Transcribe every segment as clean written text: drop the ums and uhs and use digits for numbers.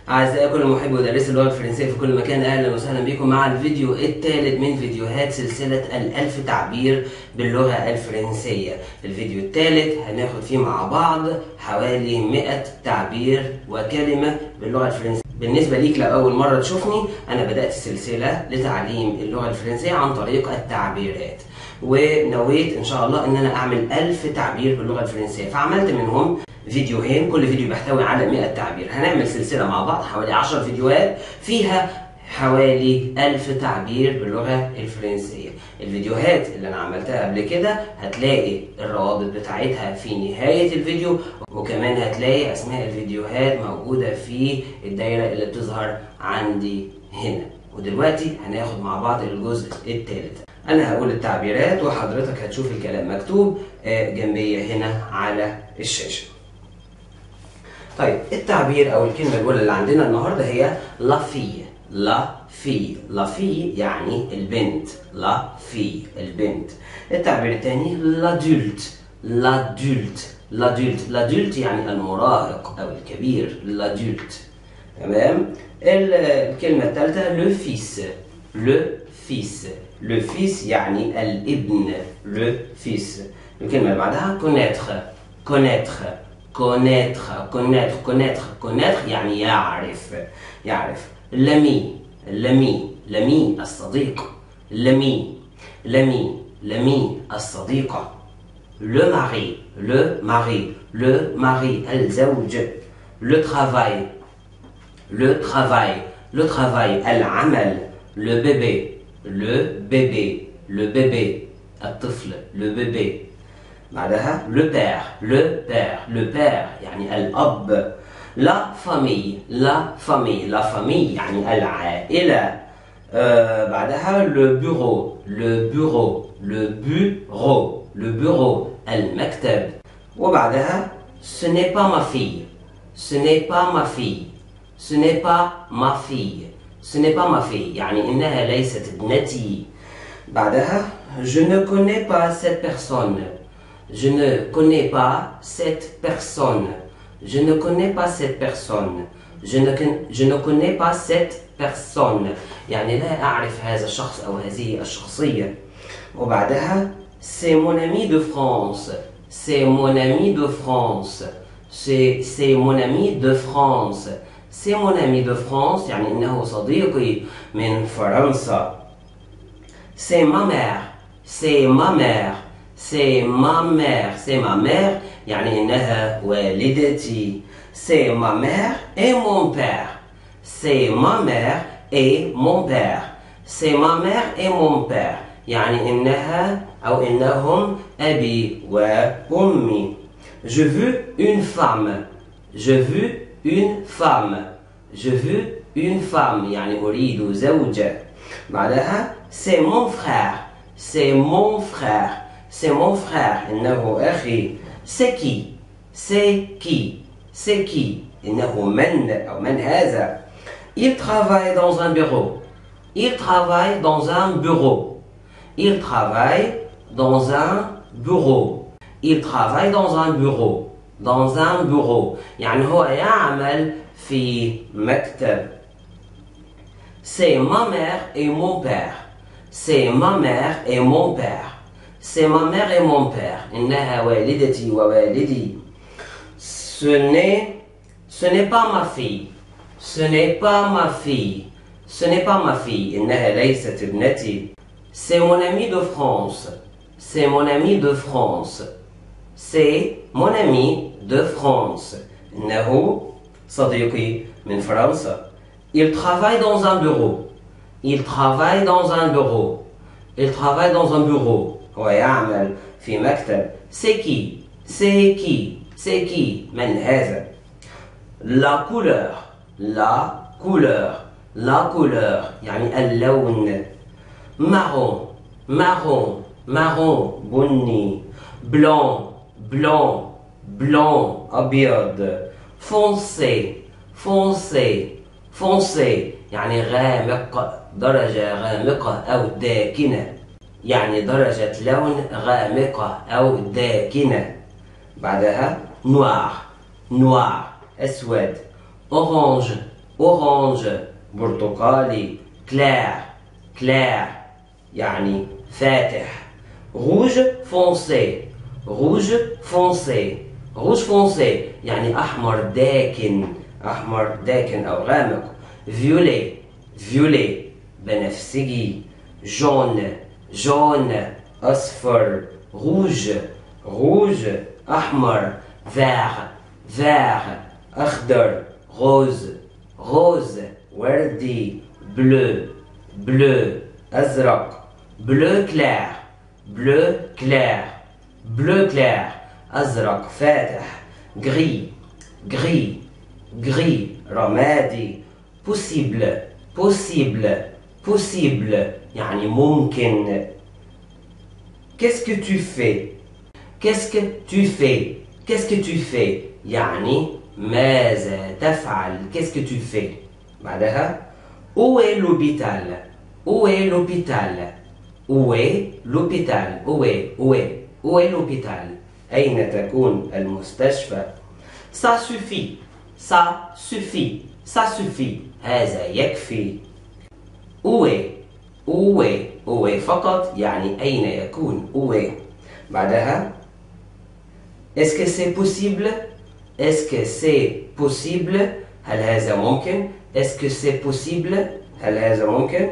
أعزائي كل محبي ودارسي اللغة الفرنسية في كل مكان، أهلا وسهلا بكم مع الفيديو الثالث من فيديوهات سلسلة ال1000 تعبير باللغة الفرنسية. الفيديو الثالث هناخد فيه مع بعض حوالي 100 تعبير وكلمة باللغة الفرنسية. بالنسبة ليك لو أول مرة تشوفني، أنا بدأت السلسلة لتعليم اللغة الفرنسية عن طريق التعبيرات، ونويت إن شاء الله إن أنا أعمل 1000 تعبير باللغة الفرنسية، فعملت منهم فيديوهين، كل فيديو بيحتوي على 100 تعبير. هنعمل سلسلة مع بعض حوالي 10 فيديوهات فيها حوالي 1000 تعبير باللغة الفرنسية. الفيديوهات اللي أنا عملتها قبل كده هتلاقي الروابط بتاعتها في نهاية الفيديو، وكمان هتلاقي أسماء الفيديوهات موجودة في الدايرة اللي بتظهر عندي هنا. ودلوقتي هناخد مع بعض الجزء الثالث. أنا هقول التعبيرات وحضرتك هتشوف الكلام مكتوب جنبي هنا على الشاشة. طيب، التعبير أو الكلمة الأولى اللي عندنا النهاردة هي لا في. لا في، لا في يعني البنت، لا في البنت. التعبير الثاني لادولت. لادولت، لادولت، لادولت يعني المراهق أو الكبير، لادولت. تمام؟ الكلمة الثالثة لو فيس. لو فيس، لو فيس يعني الابن، لو فيس. الكلمة اللي بعدها كونيتخ. كونيتخ، connaître, connaître, connaître, connaître يعني يعرف، يعرف. l'ami, l'ami, l'ami الصديق. l'ami, l'ami, l'ami الصديقة. le mari, le mari, le mari الزوج. le travail, le travail, le travail العمل. le bébé, le bébé, le bébé الطفل، le bébé. بعدها le père, le père, le père يعني الأب. la famille, la famille, la famille يعني العائلة. بعدها le bureau, le bureau, le bureau, le bureau المكتب. وبعدها ce n'est pas ma fille, ce n'est pas ma fille, ce n'est pas ma fille, ce n'est pas ma fille يعني إنها ليست ابنتي. بعدها je ne connais pas cette personne. Je ne connais pas cette personne. Je ne connais pas cette personne. je ne connais pas cette personne يعني لا أعرف هذا الشخص أو هذه الشخصية. وبعدها c'est mon ami de France. C'est mon ami de France. C'est mon ami de France. C'est mon ami de France يعني إنه صديقي من فرنسا. C'est ma mère. C'est ma mère. C'est ma mère, c'est ma mère يعني إنها والدتي. C'est ma mère et mon père. C'est ma mère et mon père. C'est ma mère et mon père يعني إنها أو إنهم أبي وأمي. Je veux une femme. Je veux une femme. Je veux une femme يعني أريد زوجة. بعدها c'est mon frère. C'est mon frère. C'est mon frère إنه أخي. C'est qui. C'est qui. C'est qui إنه من أو من هذا. Il travaille dans un bureau. Il travaille dans un bureau. Il travaille dans un bureau. Il travaille dans un bureau. Dans un bureau يعني هو يعمل في مكتب. C'est ma mère et mon père. C'est ma mère et mon père. C'est ma mère et mon père إنها والدتي ووالدي. Ce n'est pas ma fille. Ce n'est pas ma fille. Ce n'est pas ma fille إنها ليست ابنتي. C'est mon ami de France. C'est mon ami de France. C'est mon ami de France إنه صديقي من فرنسا. Il travaille dans un bureau. Il travaille dans un bureau. Il travaille dans un bureau. هو يعمل في مكتب. C'est qui. C'est qui. C'est qui من هذا. La couleur. La couleur. La couleur يعني اللون. Marron. Marron. Marron بني. Blanc. Blanc. Blanc أبيض. Foncé. Foncé. Foncé يعني غامق، درجة غامقة أو داكنة يعني درجة لون غامقة أو داكنة. بعدها noir. noir أسود. orange. orange برتقالي. clair clair يعني فاتح. rouge foncé rouge foncé rouge foncé يعني أحمر داكن، أحمر داكن أو غامق. violet violet بنفسجي. jaune jaune أصفر. rouge rouge أحمر. vert vert أخضر. rose rose وردي. bleu bleu أزرق. bleu clair bleu clair bleu clair أزرق فاتح. gris gris gris رمادي. possible possible possible يعني ممكن. qu'est-ce que tu fais qu'est-ce que tu fais qu'est-ce que tu fais يعني ماذا تفعل. qu'est-ce que tu fais. بعدها où est l'hôpital où est l'hôpital où est l'hôpital où est l'hôpital أين تكون المستشفى. ça suffit ça suffit ça suffit هذا يكفي. où est où est où est فقط يعني أين يكون. où est. بعدها est-ce que c'est possible est-ce que c'est possible هل هذا ممكن. est-ce que c'est possible هل هذا ممكن.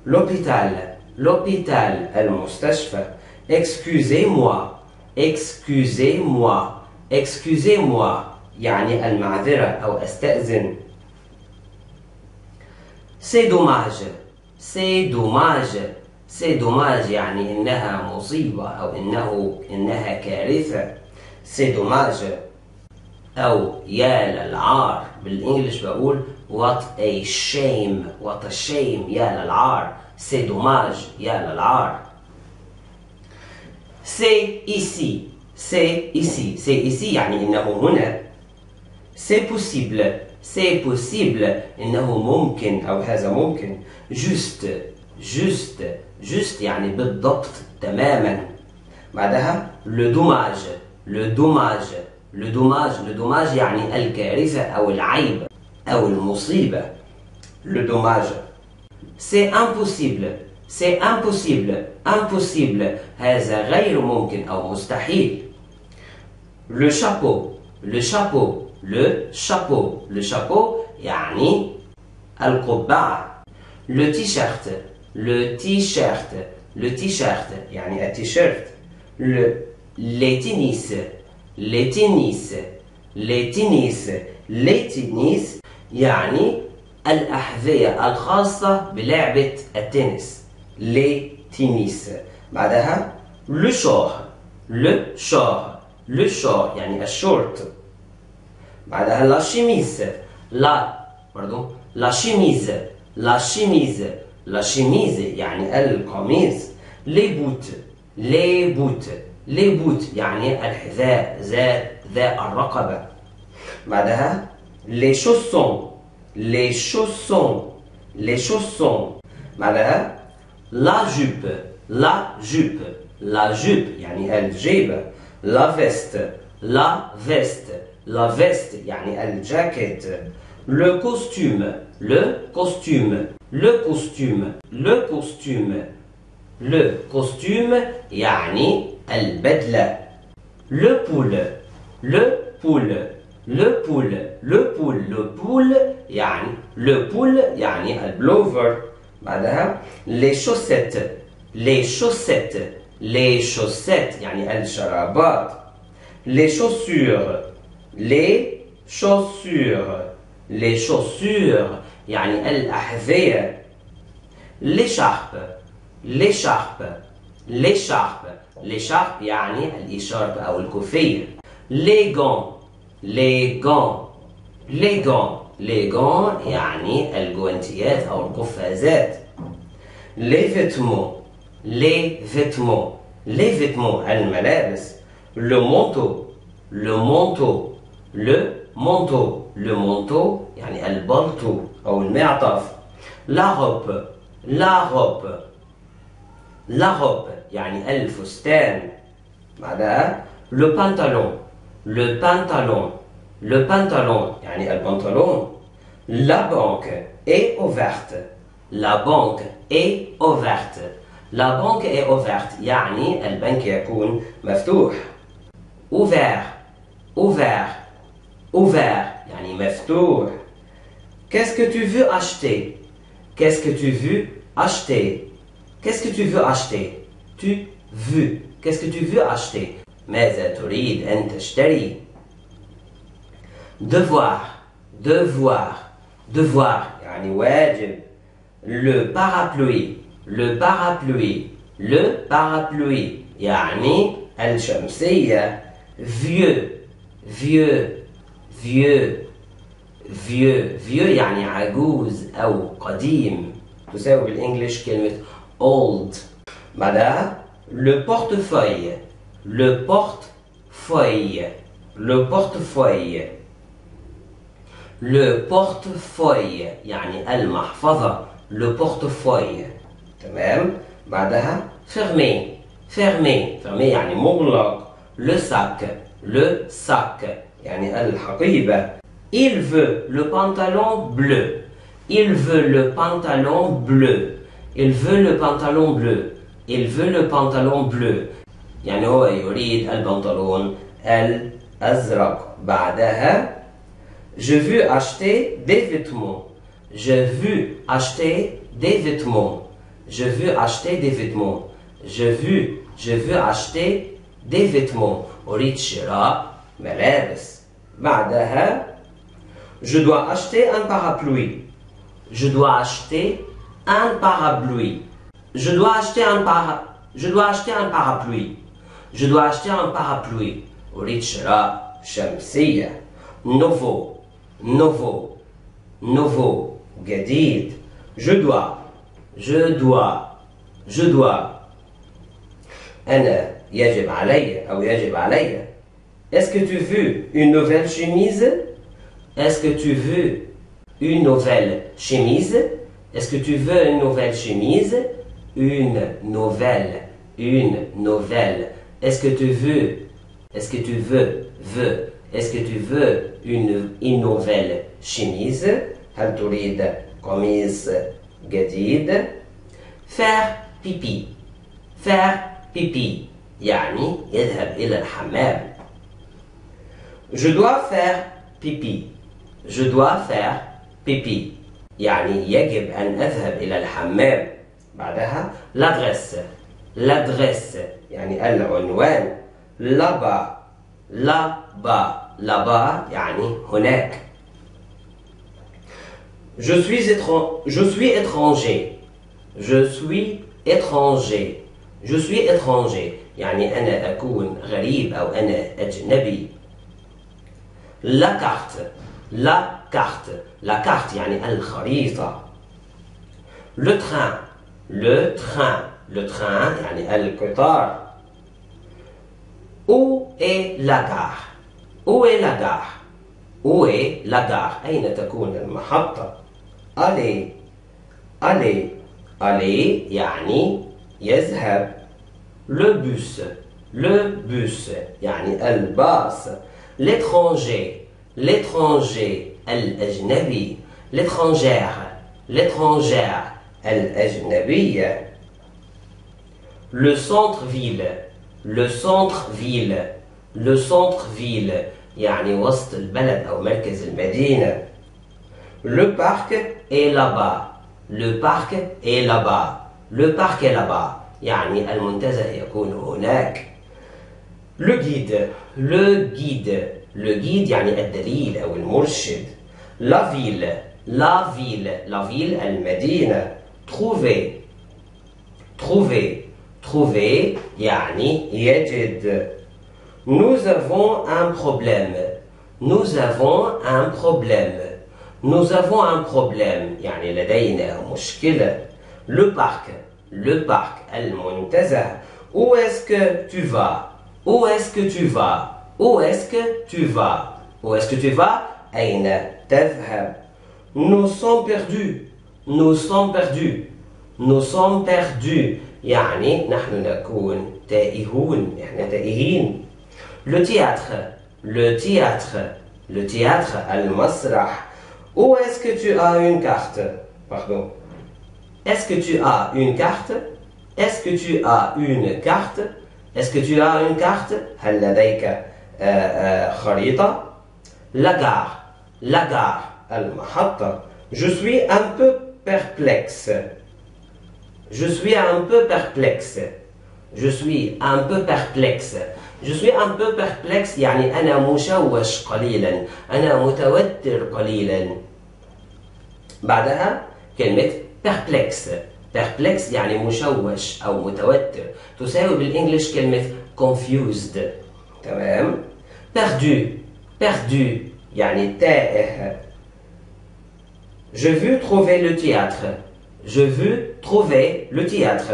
l'hôpital l'hôpital المستشفى. excusez-moi excusez-moi excusez-moi يعني المعذرة أو أستأذن. c'est dommage c'est dommage c'est dommage يعني إنها مصيبة أو إنها كارثة. c'est dommage. أو يا للعار بالإنجليش بقول what a shame what a shame يا للعار. c'est dommage يا للعار. c'est ici c'est ici c'est ici يعني إنه هنا. c'est possible c'est possible إنه ممكن أو هذا ممكن. juste juste juste يعني بالضبط تماما. بعدها le dommage le dommage le dommage le dommage يعني الكارثة أو العيب أو المصيبة. le dommage. c'est impossible c'est impossible impossible هذا غير ممكن أو مستحيل. le chapeau le chapeau le chapeau le chapeau يعني القبعة. le t-shirt le t-shirt le t-shirt يعني التيشيرت. les tennis les tennis les tennis les tennis يعني الأحذية الخاصة بلعبة التنس. les tennis. بعدها le short le short le short يعني الشورت. بعدها la chemise la chemise la chemise la chemise يعني القميص. les boots les boots les boots يعني الحذاء ذا الرقبة. بعدها les chaussons les chaussons les chaussons. بعدها la jupe la jupe la jupe يعني الجيبة. la veste la veste la veste يعني الجاكيت. le costume le costume le costume le costume le costume يعني البدلة. le poule le poule le poule le poule le poule يعني le poule يعني البلوفر. بعدها les chaussettes les chaussettes les chaussettes يعني الشرابات. les chaussures les chaussures les chaussures يعني الأحذية. l'écharpe l'écharpe l'écharpe l'écharpe يعني الإشارة أو الكوفية. les gants les gants les gants les gants يعني الجوانتيات أو القفازات. les vêtements les vêtements les vêtements الملابس. le manteau le manteau le manteau le manteau يعني البلطو أو المعطف. la robe la robe la robe يعني الفستان. بعدها le pantalon le pantalon le pantalon يعني البنطلون. La banque est ouverte. La banque est ouverte. La banque est ouverte يعني البنك يكون مفتوح. Ouvert. Ouvert. Ouvert يعني مفتوح. Qu'est-ce que tu veux acheter? Qu'est-ce que tu veux acheter? Qu'est-ce que tu veux acheter? Tu veux. Qu'est-ce que tu veux acheter? ماذا تريد أن تشتري؟ Devoir. Devoir. Devoir يعني واجب. Le parapluie. Le parapluie. Le parapluie يعني الشمسية. Vieux. Vieux. Vieux. Vieux. Vieux يعني عجوز أو قديم. تساوي بالإنجليش كلمة old. بعدها le portefeuille. Le portefeuille. Le portefeuille. Le portefeuille يعني المحفظة. Le portefeuille. تمام. بعدها fermé. Fermé. Fermé يعني مغلق. Le sac. Le sac يعني الحقيبة. Il veut le pantalon bleu. Il veut le pantalon bleu. Il veut le pantalon bleu. Il veut le pantalon bleu يعني هو يريد البنطلون الأزرق. بعدها je veux acheter des vêtements. Je veux acheter des vêtements. Je veux acheter des vêtements. Je veux acheter des vêtements. أريد شراء ملابس. بعدها je dois acheter un parapluie. Je dois acheter un parapluie. Je dois acheter un parapluie. Je dois acheter un parapluie. أريد شراء شمسية. Nouveau. Nouveau. Nouveau. جديد. Je dois. Je dois. Je dois. أنا يجب علي أو يجب علي. Est-ce que tu veux une nouvelle chemise? Est-ce que tu veux une nouvelle chemise? Est-ce que tu veux une nouvelle chemise? Une nouvelle. Une nouvelle. Est-ce que tu veux? Est-ce que tu veux? Veux. Est-ce que tu veux une nouvelle chemise? هل تريد قميص جديد؟ Faire pipi. Faire pipi. يعني يذهب إلى الحمام. Je dois faire pipi. Je dois faire pipi. يعني يجب أن أذهب إلى الحمام. بعدها l'adresse. L'adresse يعني العنوان. Là-bas. Là-bas. Là-bas يعني هناك. Je suis étranger. Je suis étranger. Je suis étranger يعني أنا أكون غريب أو أنا أجنبي. La carte. La carte. La carte يعني الخريطة. Le train. Le train. Le train يعني القطار. Où est la gare? Où est la gare? Où est la gare? أين تكون المحطة؟ Aller. Aller. Aller يعني يذهب. Le bus. Le bus يعني الباص. L'étranger. L'étranger الأجنبي. L'étrangère. L'étrangère الأجنبية. Le centre-ville. Le centre-ville. Le centre-ville يعني وسط البلد أو مركز المدينة. Le parc est là-bas. Le parc est là-bas. Le parc est là-bas يعني المنتزه يكون هناك. Le guide. Le guide. Le guide يعني الدليل أو المرشد. La ville. La ville. La ville المدينة. Trouver. Trouver. Trouver يعني يجد. Nous avons un problème. Nous avons un problème. Nous avons un problème يعني لدينا مشكلة. Le parc. Le parc المنتزه. Où est-ce que tu vas? Où est-ce que tu vas? Où est-ce que tu vas? Où est-ce que tu vas? أين تذهب? Nous sommes perdus. Nous sommes perdus. Nous sommes perdus يعني نحن نكون تائهون. إحنا تائهين. Le théâtre. Le théâtre. Le théâtre المسرح. Où est-ce que tu as une carte? Pardon. Est-ce que tu as une carte? Est-ce que tu as une carte? Est-ce que tu as une carte? هل لديك خريطة؟ La gare. La gare. المحطة. Je suis un peu perplexe. Je suis un peu perplexe. Je suis un peu perplexe. Je suis un peu perplexe يعني أنا مشوش قليلا. أنا متوتر قليلا. بعدها كلمة perplexe. perplexe يعني مشوش أو متوتر. تساوي بالإنجليش كلمة confused. تمام؟ perdu. perdu يعني تائه. Je veux trouver le théâtre. Je veux trouver le théâtre.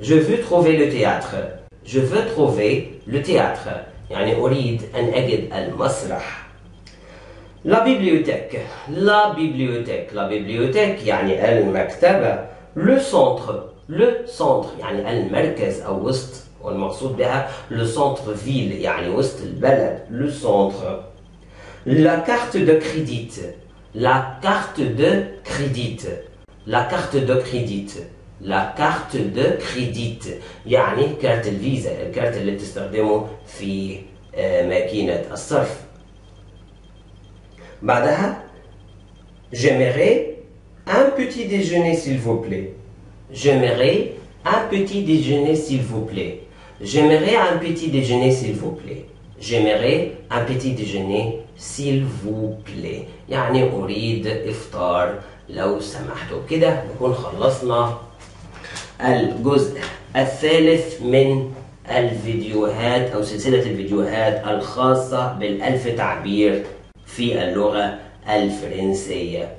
Je veux trouver le théâtre. Je veux trouver le théâtre. يعني أريد أن أجد المسرح. La bibliothèque. La bibliothèque. La bibliothèque يعني المكتبة. Le centre. Le centre يعني المركز أو وسط، والمقصود بها le centre ville يعني وسط البلد. Le centre. La carte de crédit. La carte de crédit. La carte de crédit. La carte de crédit يعني كارت الفيزا، الكارت اللي بتستخدمه في ماكينة الصرف. بعدها j'aimerais un petit déjeuner s'il vous plaît. J'aimerais un petit déjeuner s'il vous plaît. J'aimerais un petit déjeuner s'il vous plaît. J'aimerais un petit déjeuner s'il vous plaît يعني أريد إفطار لو سمحتوا. كده نكون خلصنا الجزء الثالث من الفيديوهات أو سلسلة الفيديوهات الخاصة بالألف تعبير في اللغة الفرنسية.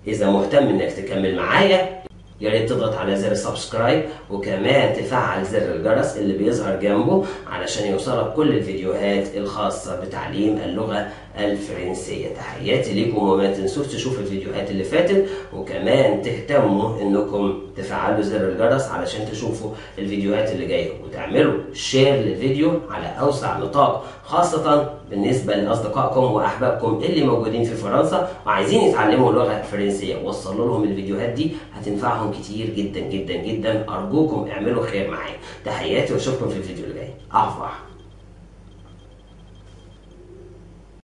إذا مهتم إنك تكمل معايا يا ريت تضغط على زر سبسكرايب، وكمان تفعل زر الجرس اللي بيظهر جنبه علشان يوصلك كل الفيديوهات الخاصة بتعليم اللغة الفرنسية. تحياتي ليكم، وما تنسوش تشوفوا الفيديوهات اللي فاتت، وكمان تهتموا انكم تفعلوا زر الجرس علشان تشوفوا الفيديوهات اللي جاية، وتعملوا شير للفيديو على اوسع نطاق، خاصة بالنسبة لأصدقائكم وأحبابكم اللي موجودين في فرنسا وعايزين يتعلموا اللغة الفرنسية. وصلوا لهم الفيديوهات دي، هتنفعهم كتير جدا جدا جدا. أرجوكم اعملوا خير معايا. تحياتي واشوفكم في الفيديو اللي جاي. أعفو.